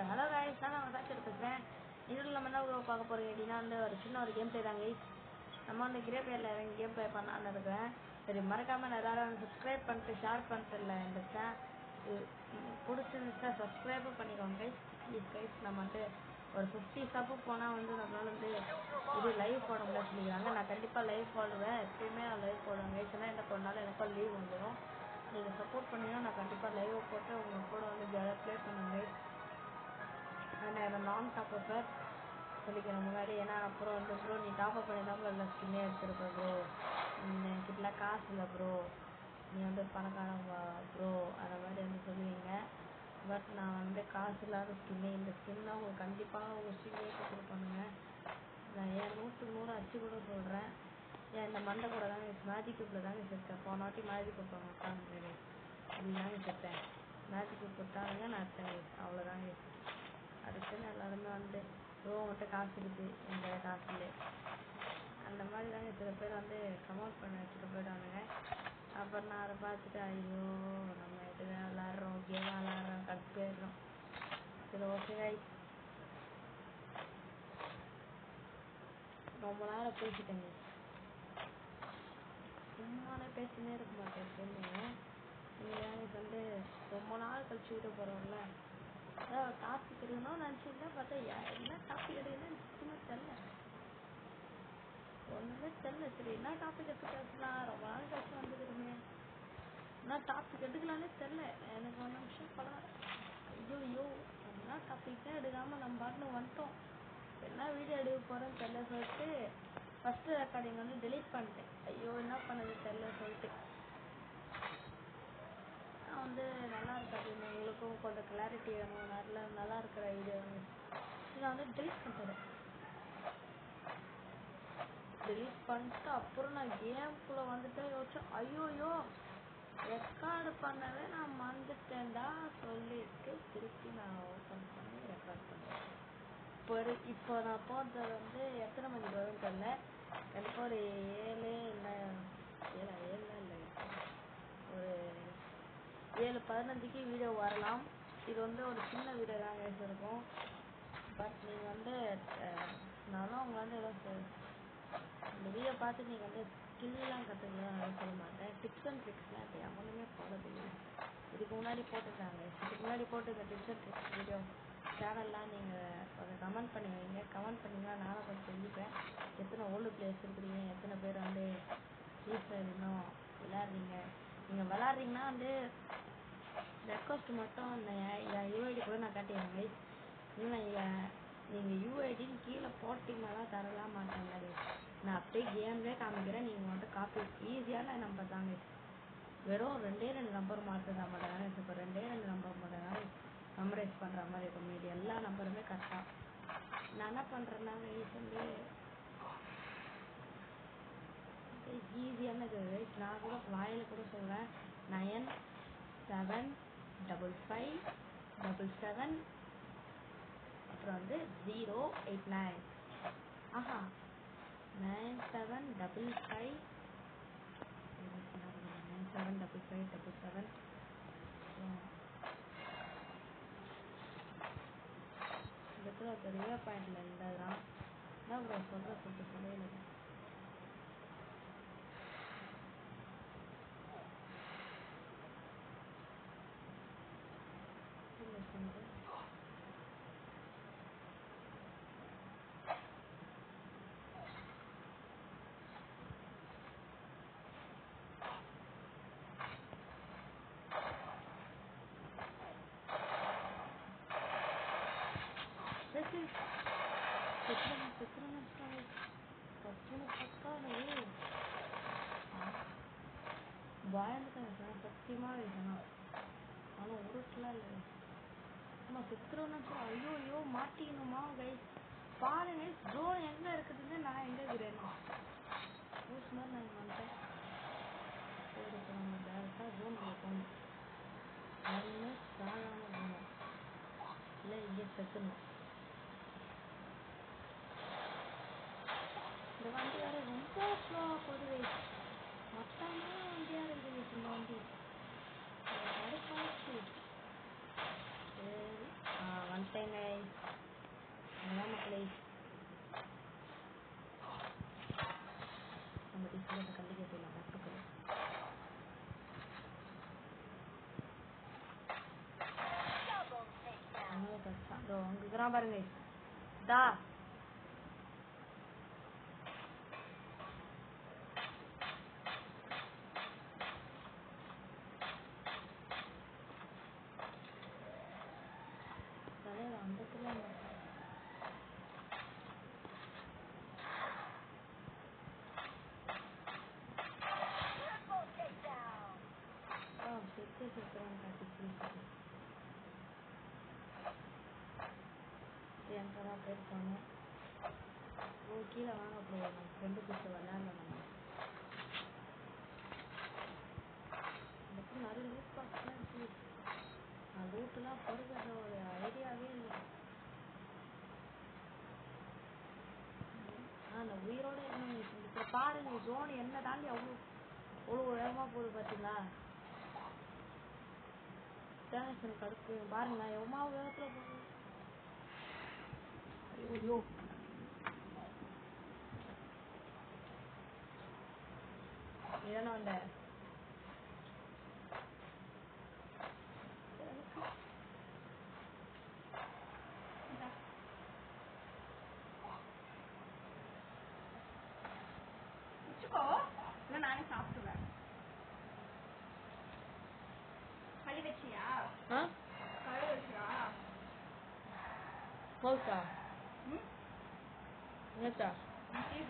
Hello guys, நான் சாப்பிட்டு பேசுகிறேன். இதில் நம்ம என்ன பார்க்க போகிறோம் அப்படின்னா வந்து ஒரு சின்ன ஒரு கேம் ப்ளே தாங்க கைஸ். நம்ம வந்து கிரே பிளேயரில் இறங்கி கேம் ப்ளே பண்ணலான்னு இருக்கிறேன். சரி, மறக்காமல் எல்லாரும் சப்ஸ்கிரைப் பண்ணிட்டு ஷேர் பண்ணிட்டு இல்லை இந்த பிடிச்சிருந்துச்சுன்னா சப்ஸ்கிரைபும் பண்ணிக்கோங்க கைஸ். ப்ளீஸ் கைஸ், நம்ம வந்து ஒரு 50 சப்பு போனால் வந்து நம்மளால் வந்து இது லைவ் போட முடியாது சொல்லிக்கிறாங்க. நான் கண்டிப்பாக லைவ் போடுவேன், எப்பயுமே நான் லைவ் போடுவேன் கைஸ். ஏன்னா எனக்கு ஒரு நாள் எனக்கும் லீவ் வந்துடும். நீங்கள் சப்போர்ட் பண்ணிங்கன்னா நான் கண்டிப்பாக லைவ் போட்டு உங்கள் கூட வந்து ஜாலியாக ப்ளே பண்ணுவேன் கைஸ். நான் நான் டாப் அப் சொல்லிக்கிறேன் முன்னாடி. ஏன்னா அப்புறம் வந்து ப்ரோ நீ டாப் அப் பண்ணி தான் இல்லை ஸ்கின்னே எடுத்துருப்ப ப்ரோ, என்கிட்டலாம் காசு இல்லை ப்ரோ, நீ வந்து பணக்காரன் ப்ரோ அந்த மாதிரி வந்து சொல்லுவீங்க. பட் நான் வந்து காசு இல்லாத ஸ்கின்னு, இந்த ஸ்கின்னால் உங்களுக்கு கண்டிப்பாக ஒரு ஸ்கின்னே கொடுப்பானுங்க. நான் ஏன் 100க்கு 100 அச்சு கூட சொல்கிறேன். ஏன் இந்த மண்டை கூட தாங்க மேஜிக் குப்பில் தாங்க செத்தேன். போன வாட்டி மேஜிக் குப்பை உட்காந்து அப்படிதாங்க செத்தேன். மேஜிக் குப் கொடுத்தாங்க நான் எடுத்தேன், அவ்வளோதாங்க. அடுத்துன்னு எல்லாருமே வந்து ப்ரோ மட்டும் காசு இருக்குது, எந்த காசு இல்லை அந்த மாதிரி தாங்க சில பேர் வந்து கமெண்ட் பண்ண வச்சுட்டு போயிட்டானுங்க. அப்புறம் நான் அதை பார்த்துட்டு ஐயோ நம்ம எதுவே விளாட்றோம், கேமாக விளாட்றோம், கடுப்பேறோம். சரி ஓகே கைஸ், ரொம்ப நேரம் பேசிட்டேங்க. சும்மானே பேசினே இருக்க மாட்டேன் எப்பவுமே. நீங்கள் வந்து ரொம்ப நாள் கழிச்சு விட போகிறோம்ல, அதான் டாபிக் எடுக்கணும்னு நினச்சிருந்தேன். பார்த்தா என்ன டாபிக் எடுக்கணும்னு சுத்தமாக தெரில, ஒன்றுமே தெரில. சரி என்ன டாபிக் எடுத்து பேசலாம், ரொம்ப நாள் கழிச்சு வந்துருக்குங்க. என்ன டாபிக் எடுக்கலான்னே தெரில எனக்கு. 1 நிமிஷம் படம் ஐயோ என்ன டாபிக் தான் எடுக்காமல் நம்ம பாட்டுன்னு வந்துட்டோம். என்ன வீடியோ எடுக்க போகிறேன்னு தெரில சொல்லிட்டு ஃபஸ்ட்டு ரெக்கார்டிங் வந்து டெலீட் பண்ணிட்டேன். ஐயோ என்ன பண்ணது தெரில சொல்லிட்டு வந்து நல்லா இருக்காது, உங்களுக்கும் கொஞ்சம் கிளாரிட்டி வேணும், நல்லா இருக்கிற வீடியோ நான் வந்து டெலீட் பண்ணிட்டேன். டெலீட் பண்ணிட்டு அப்புறம் நான் கேம்குள்ளே வந்துட்டு யோசிச்சேன், ஐயோயோ ரெக்கார்டு பண்ணவே நான் மறந்துட்டேன்டா சொல்லிட்டு திருப்பி நான் ஓப்பன் பண்ணி ரெக்கார்ட் பண்ணேன். இப்போ நான் போகிறது வந்து எத்தனை மணிக்கு வரும்னு தெரில, கண்டிப்பாக ஒரு 7 இல்லை 7 இல்லை ஒரு 7:15க்கு வீடியோ வரலாம். இது வந்து ஒரு சின்ன வீடியோ தான் இருக்கும். பட் நீங்கள் வந்து நானும் அவங்க வந்து ஏதோ இந்த வீடியோ பார்த்து நீங்கள் வந்து ஸ்கில்லாம் கற்றுக்கலாம் சொல்ல மாட்டேன். டிப்ஸ் அண்ட் ட்ரிக்ஸ்லாம் இப்போ எவனுமே போடுறதில்லை. இதுக்கு முன்னாடி போட்டுருக்காங்க, இதுக்கு முன்னாடி போட்டுருக்க டிப்ஸ் அண்ட் ட்ரிக்ஸ் வீடியோ சேனல்லாம் நீங்கள் கொஞ்சம் கமெண்ட் பண்ணி வைங்க. கமெண்ட் பண்ணிங்கன்னா நானும் கொஞ்சம் தெரிஞ்சுப்பேன் எத்தனை ஓல்டு பிளேயர்ஸ் இருக்கிறீங்க, எத்தனை பேர் வந்து ஃப்ரீ ஃபயர் இன்னும் விளையாடுறீங்க. நீங்கள் விளாட்றீங்கன்னா வந்து ரெக்வஸ்ட் மட்டும் என் யூஐடி கூட நான் காட்டிடுறேன் கைஸ். இல்லை நீங்கள் யூஐடின்னு கீழே போட்டிங்கன்னா தான் தரலாம் மாட்டாங்க. நான் அப்படியே கேம்லேயே காமிக்கிறேன், நீங்கள் மட்டும் காப்பி ஈஸியான நம்பர் தாங்க. வெறும் 2 நம்பர் மாற்ற மாட்டேங்க. இப்போ 2 நம்பர் மாட்டேங்க மெமரைஸ் பண்ணுற மாதிரி இருக்கும். மீதி எல்லா நம்பருமே கரெக்டாக நான் என்ன பண்ணுறேன்னா வந்து ஈஸியானது. நான் கூட வாயில் கூட சொல்கிறேன் 975577 அப்புறம் வந்து 089. ஆஹா 975577 இடத்துல பெரிய பாயிண்டில் இருந்ததுதான் தான் ப்ரோ சொல்லிட்டு சொல்லவே இல்லை. பயந்துட்டேன் சத்தியமாக இருக்கணும். ஆனால் உருட்டுலாம் இல்லை நம்ம சித்திரம்னு சொல்லி ஐயோ மாட்டிக்கணுமா கைஸ். பாருங்க ஜோன் எங்கே இருக்குதுன்னு நான் எங்கே இருக்கிறேன் ஊஸ் மாதிரி நான் வந்துட்டேன். சரி இப்போ நம்ம டேரெக்டாக ஜோனுக்குள்ளே போகணும். ஒன்று சாகாமல் போகணும், இல்லை இங்கே செத்துணும். இந்த வண்டி வேறு ரொம்ப ஸ்லோவாக போகுது கைஸ். மொத்தமாக வண்டியாக இருக்குது கைஸ் இந்த வண்டி. கடுப்பாச்சு. சரி வந்துட்டேன். வந்துட்டேங்க. அதான் மக்களே நம்ம டிஸ்பிளே கண்டிக்க போயிடலாம் கட்டுக்கள். உங்களுக்கு தான் பாருங்க தா எங்கதான் போயிருக்காங்க. கீழே வாங்க போய் நம்ம ஃப்ரெண்டு பிடிச்ச விளையாடலாம். நம்ம நிறைய லூட் பாக்ஸ்லாம் இருக்கு. நான் லூட்டுலாம் பொறுக்கிற ஒரு ஐடியாவே இல்லை. அந்த உயிரோட இப்போ பாருங்க ஜோன் என்ன தாண்டி அவ்வளோ வேகமாக போகுது பார்த்தீங்களா? டேனேஷன் கடுப்பு பாருங்க எவ்வளோ வேகத்தில் போகுது. ஐயோ என்ன வந்த நானே சாப்பிடுவேன். களி வச்சியா? களி வச்சியா? போச்சா? என்னச்சா? நான் களி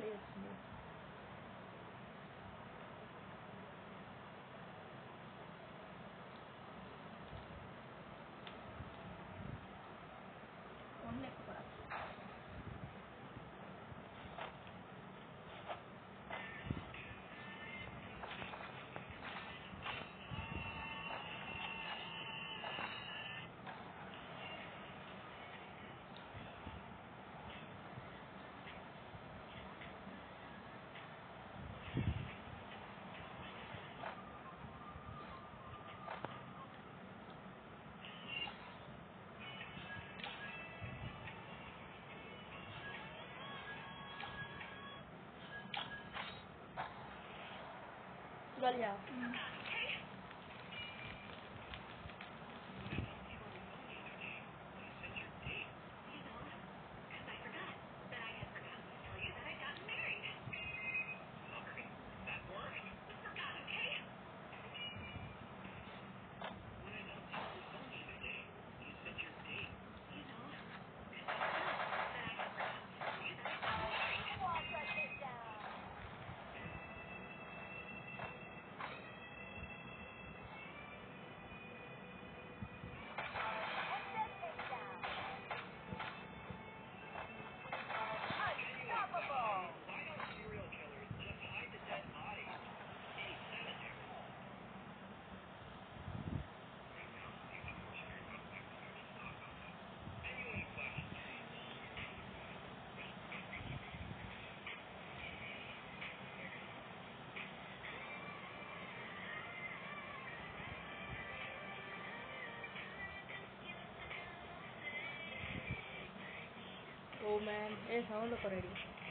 வச்சிருந்தேன். Galia. Oh man, sound ready.